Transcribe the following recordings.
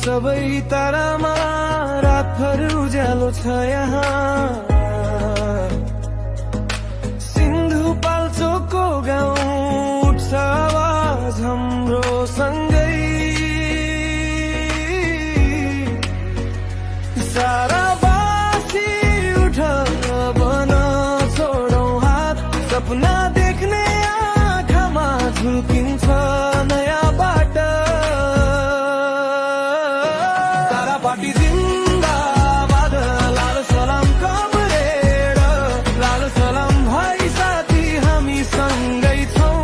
सबै तारामा रातभर उज्यालो छ यहाँ। सिन्धुपाल्चोकको गाउँ उठ्छ आवाज हाम्रो सँगै। सारा बासी उठ बन छोडौँ हात, सपना देख्ने आँखामा झुल्किन्छ नयाँ बाटो। तारापाटी जिन्दाबाद, लाल सलाम कमरेड, लाल सलाम भाइ साथी हामी सँगै छौँ।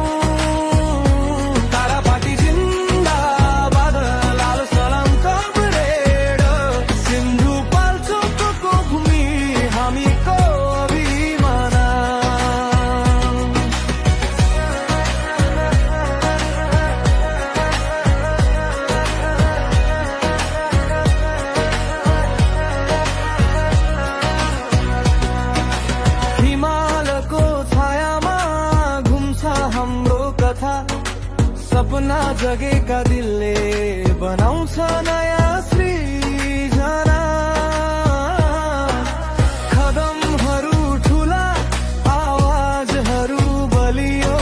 तारापाटी जिन्दाबाद, लाल सलाम कमरेड, सिन्धुपाल्चोकको भूमि हामीको अभिमान। हिमालको छायामा घुम्छ हाम्रो कथा, सपना जगेका दिलले बनाउँछ नयाँ सृजना। कदमहरू ठुला, आवाजहरू बलियो,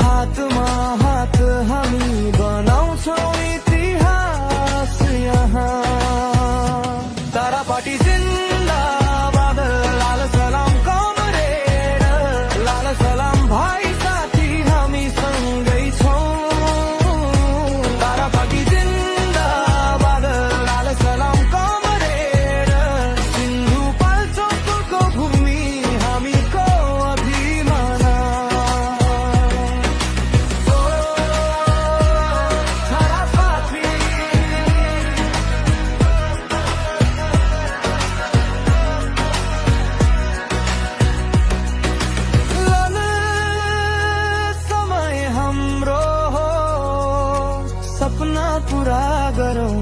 हातमा हात हामी बनाउँछौँ इतिहास यहाँ। तारापाटी जिन्दाबाद, लाल सलाम कमरेड, लाल सलाम भाइ साथी हामी सँगै छौँ। तारापाटी जिन्दाबाद, लाल सलाम कमरेड, सिन्धुपाल्चोकको भूमि हामीको अभिमान। ओ तारापाटी, समय हाम्रो हो, सपना पुरा गरौँ,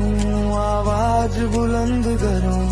आवाज बुलन्द गरौँ।